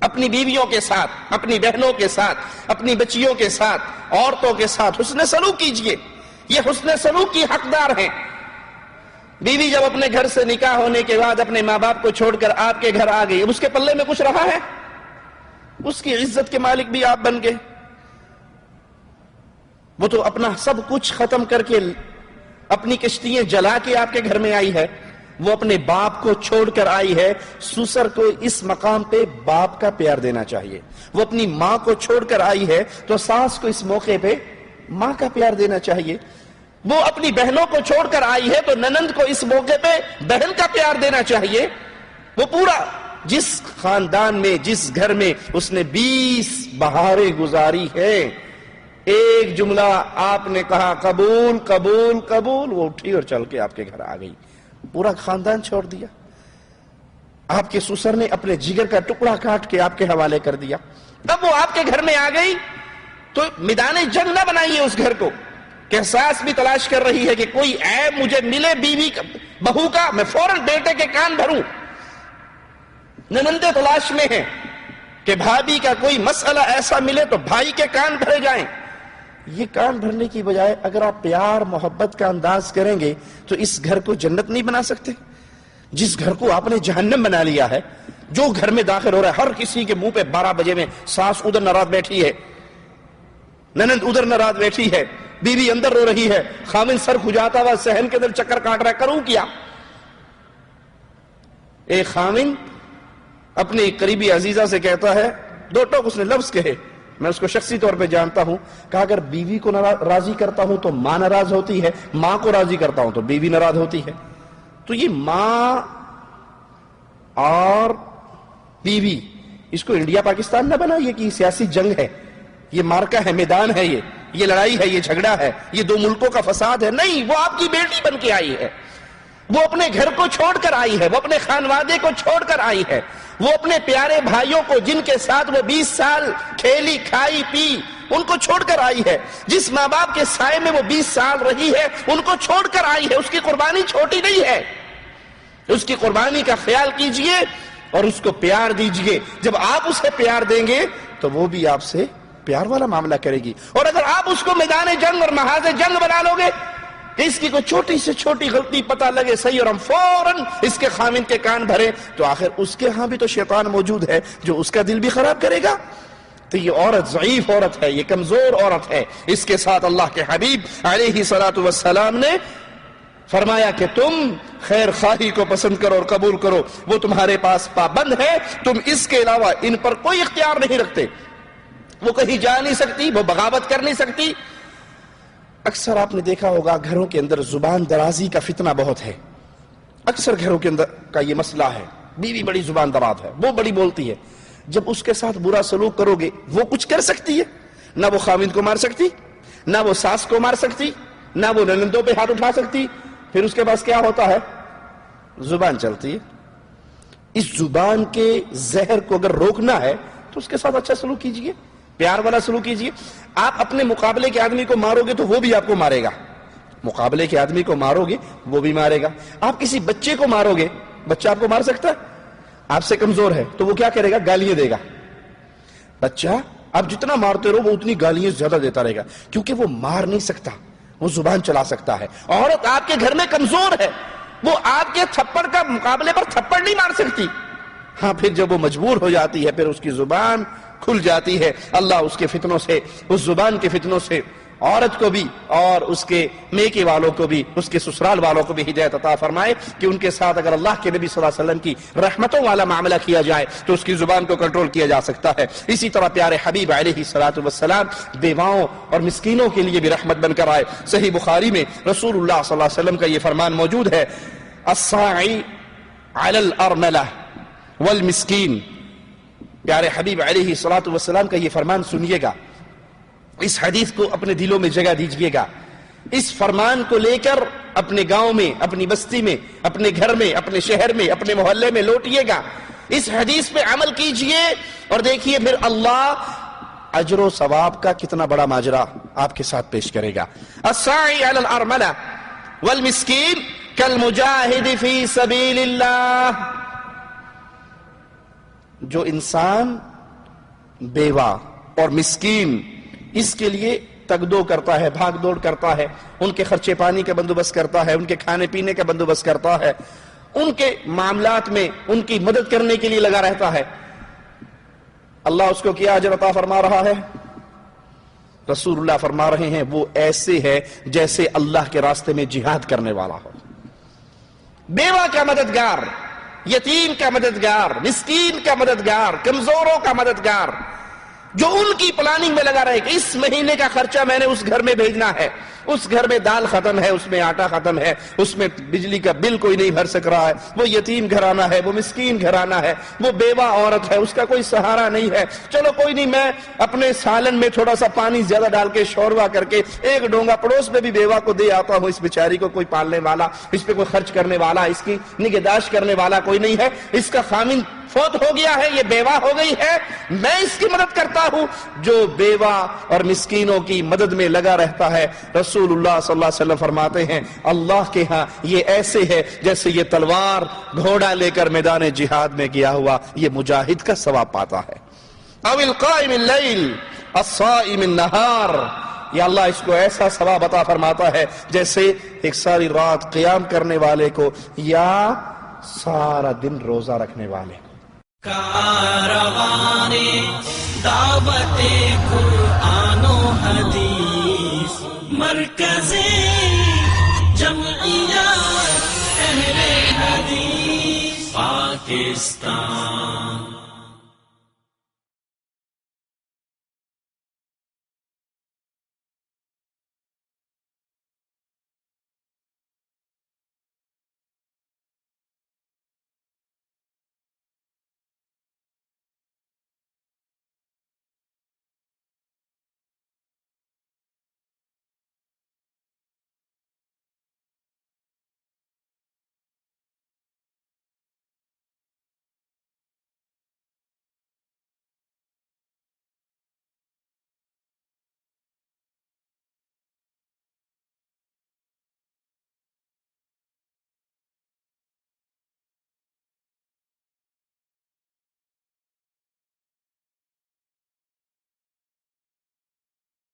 اپنی بیویوں کے ساتھ، اپنی بہنوں کے ساتھ، اپنی بچیوں کے ساتھ، عورتوں کے ساتھ حسن سلوک کیجئے. یہ حسن سلوک کی حقدار ہیں. بیوی جب اپنے گھر سے نکاح ہونے کے بعد اپنے ماں باپ کو چھوڑ کر آپ کے گھر آ گئی، اب اس کے پلے میں کچھ رہا ہے؟ اس کی عزت کے مالک بھی آپ بن گئے. وہ تو اپنا سب کچھ ختم کر کے، اپنی کشتیاں جلا کے آپ کے گھر میں آئی ہے. وہ اپنے باپ کو چھوڑ کر آئی ہے. سسر کو اس مقام پہ باپ کا پیار دینا چاہیے. وہ اپنی ماں کو چھوڑ کر آئی ہے تو ساس کو اس موقع پہ ماں کا پیار دینا چاہیے. وہ اپنی بہنوں کو چھوڑ کر آئی ہے تو ننند کو اس موقع پہ بہن کا پیار دینا چاہیے. وہ پورا جس خاندان میں، جس گھر میں اس نے 20 بہاریں گزاری ہیں، ایک جملہ آپ نے کہا قبول قبول قبول، وہ اٹھی اور چل کے آپ کے گھر آ گئی. پورا خاندان چھوڑ دیا. آپ کے سسر نے اپنے جگر کا ٹکڑا کاٹ کے آپ کے حوالے کر دیا. تب وہ آپ کے گھر میں آ گئی تو میدان جنگ نہ بنائیے اس گھر کو کہ احساس بھی تلاش کر رہی ہے کہ کوئی عیب مجھے ملے بیوی کا، بہو کا، میں فوراً بیٹے کے کان بھروں. ننندے تلاش میں ہیں کہ بھابھی کا کوئی مسئلہ ایسا ملے تو بھائی کے کان بھرے جائیں. یہ کان بھرنے کی بجائے اگر آپ پیار محبت کا انداز کریں گے تو اس گھر کو جنت نہیں بنا سکتے؟ جس گھر کو آپ نے جہنم بنا لیا ہے، جو گھر میں داخل ہو رہا ہے ہر کسی کے منہ پہ 12 بجے میں ساس ادھر ناراض بیٹھی ہے، ننند ادھر ناراض بیٹھی ہے، بیوی اندر رو رہی ہے، خامن سر کھجاتا ہوا صحن کے اندر چکر کاٹ رہا ہے، کروں کیا؟ ایک خامن اپنی قریبی عزیزہ سے کہتا ہے، 2 ٹوک اس نے لفظ کہے، میں اس کو شخصی طور پہ جانتا ہوں، کہا اگر بیوی کو راضی کرتا ہوں تو ماں ناراض ہوتی ہے، ماں کو راضی کرتا ہوں تو بیوی ناراض ہوتی ہے. تو یہ ماں اور بیوی، اس کو انڈیا پاکستان نہ بنا، یہ کہ سیاسی جنگ ہے، یہ مارکا ہے، میدان ہے، یہ لڑائی ہے، یہ جھگڑا ہے، یہ 2 ملکوں کا فساد ہے. نہیں، وہ آپ کی بیٹی بن کے آئی ہے. وہ اپنے گھر کو چھوڑ کر آئی ہے، وہ اپنے خانوادے کو چھوڑ کر آئی ہے، وہ اپنے پیارے بھائیوں کو جن کے ساتھ وہ 20 سال کھیلی کھائی پی ان کو چھوڑ کر آئی ہے، جس ماں باپ کے سائے میں وہ 20 سال رہی ہے ان کو چھوڑ کر آئی ہے. اس کی قربانی چھوٹی نہیں ہے. اس کی قربانی کا خیال کیجئے اور اس کو پیار دیجئے. جب آپ اسے پیار دیں گے تو وہ بھی آپ سے پیار والا معاملہ کرے گی. اور اگر آپ اس کو میدان جنگ اور محاذ جنگ بنا لو گے کہ اس کی کوئی چھوٹی سے چھوٹی غلطی پتہ لگے صحیح اور ہم فوراً اس کے خامن کے کان بھرے، تو آخر اس کے ہاں بھی تو شیطان موجود ہے جو اس کا دل بھی خراب کرے گا. تو یہ عورت ضعیف عورت ہے، یہ کمزور عورت ہے. اس کے ساتھ اللہ کے حبیب علیہ الصلوۃ والسلام نے فرمایا کہ تم خیر خواہی کو پسند کرو اور قبول کرو، وہ تمہارے پاس پابند ہے، تم اس کے علاوہ ان پر کوئی اختیار نہیں رکھتے. وہ کہیں جا نہیں سکتی، وہ بغاوت کر نہیں سکتی. اکثر آپ نے دیکھا ہوگا گھروں کے اندر زبان درازی کا فتنہ بہت ہے. اکثر گھروں کے اندر کا یہ مسئلہ ہے، بیوی بڑی زبان دراز ہے، وہ بڑی بولتی ہے. جب اس کے ساتھ برا سلوک کرو گے وہ کچھ کر سکتی ہے؟ نہ وہ خاوند کو مار سکتی، نہ وہ ساس کو مار سکتی، نہ وہ ننندوں پہ ہاتھ اٹھا سکتی. پھر اس کے پاس کیا ہوتا ہے؟ زبان چلتی ہے. اس زبان کے زہر کو اگر روکنا ہے تو اس کے ساتھ اچھا سلوک کیجئے، پیار والا سلوک کیجئے. آپ اپنے مقابلے کے آدمی کو مارو گے تو وہ بھی آپ کو مارے گا. مقابلے کے آدمی کو مارو گے وہ بھی مارے گا. آپ کسی بچے کو مارو گے، بچہ آپ کو مار سکتا ہے؟ آپ سے کمزور ہے تو وہ کیا کرے گا؟ گالیاں دے گا. بچہ آپ جتنا مارتے رہو وہ اتنی گالیاں زیادہ دیتا رہے گا، کیونکہ وہ مار نہیں سکتا، وہ زبان چلا سکتا ہے. عورت آپ کے گھر میں کمزور ہے، وہ آپ کے تھپڑ کا مقابلے پر تھپڑ نہیں مار سکتی. ہاں پھر جب وہ مجبور ہو جاتی ہے پھر اس کی زبان کھل جاتی ہے. اللہ اس کے فتنوں سے، اس زبان کے فتنوں سے عورت کو بھی اور اس کے میکے والوں کو بھی، اس کے سسرال والوں کو بھی ہدایت عطا فرمائے کہ ان کے ساتھ اگر اللہ کے نبی صلی اللہ علیہ وسلم کی رحمتوں والا معاملہ کیا جائے تو اس کی زبان کو کنٹرول کیا جا سکتا ہے. اسی طرح پیارے حبیب علیہ الصلوۃ والسلام بیواؤں اور مسکینوں کے لیے بھی رحمت بن کر آئے. صحیح بخاری میں رسول اللہ صلی اللہ علیہ وسلم کا یہ فرمان موجود ہے، الساعی علی الارملہ والمسکین. پیارے حبیب علیہ الصلوۃ والسلام کا یہ فرمان سنیے گا، اس حدیث کو اپنے دلوں میں جگہ دیجئے گا. اس فرمان کو لے کر اپنے گاؤں میں، اپنی بستی میں، اپنے گھر میں، اپنے شہر میں، اپنے محلے میں لوٹیے گا. اس حدیث پہ عمل کیجئے اور دیکھیے پھر اللہ اجر و ثواب کا کتنا بڑا ماجرا آپ کے ساتھ پیش کرے گا. الساعی علی الارملہ والمسکین کالمجاہد فی سبیل اللہ. جو انسان بیوہ اور مسکین، اس کے لیے تگدو کرتا ہے، بھاگ دوڑ کرتا ہے، ان کے خرچے پانی کا بندوبست کرتا ہے، ان کے کھانے پینے کا بندوبست کرتا ہے، ان کے معاملات میں ان کی مدد کرنے کے لیے لگا رہتا ہے، اللہ اس کو کیا اجر عطا فرما رہا ہے؟ رسول اللہ فرما رہے ہیں وہ ایسے ہے جیسے اللہ کے راستے میں جہاد کرنے والا ہو۔ بیوہ کا مددگار، یتیم کا مددگار، مسکین کا مددگار، کمزوروں کا مددگار، جو ان کی پلاننگ میں لگا رہے کہ اس مہینے کا خرچہ میں نے اس گھر میں بھیجنا ہے، اس گھر میں دال ختم ہے، اس میں آٹا ختم ہے، اس میں بجلی کا بل کوئی نہیں بھر سک رہا ہے، وہ یتیم گھرانہ ہے، وہ مسکین گھرانہ ہے، وہ بیوہ عورت ہے، اس کا کوئی سہارا نہیں ہے، چلو کوئی نہیں، میں اپنے سالن میں تھوڑا سا پانی زیادہ ڈال کے شوربہ کر کے ایک ڈونگا پڑوس میں بھی بیوہ کو دے آتا ہوں، اس بیچاری کو کوئی پالنے والا، اس پہ کوئی خرچ کرنے والا، اس کی نگہداشت کرنے والا کوئی نہیں ہے، اس کا خامن فوت ہو گیا ہے، یہ بیوہ ہو گئی ہے، میں اس کی مدد کرتا ہوں۔ جو بیوہ اور مسکینوں کی مدد میں لگا رہتا ہے، رسول اللہ صلی اللہ علیہ وسلم فرماتے ہیں اللہ کے ہاں یہ ایسے ہے جیسے یہ تلوار گھوڑا لے کر میدان جہاد میں گیا ہوا یہ مجاہد کا ثواب پاتا ہے۔ او القائم اللیل الصائم النہار، یا اللہ اس کو ایسا ثواب عطا فرماتا ہے جیسے ایک ساری رات قیام کرنے والے کو یا سارا دن روزہ رکھنے والے کو۔ کاروان دعوت قرآن و حدیث، مرکز جمعیت اہل حدیث پاکستان۔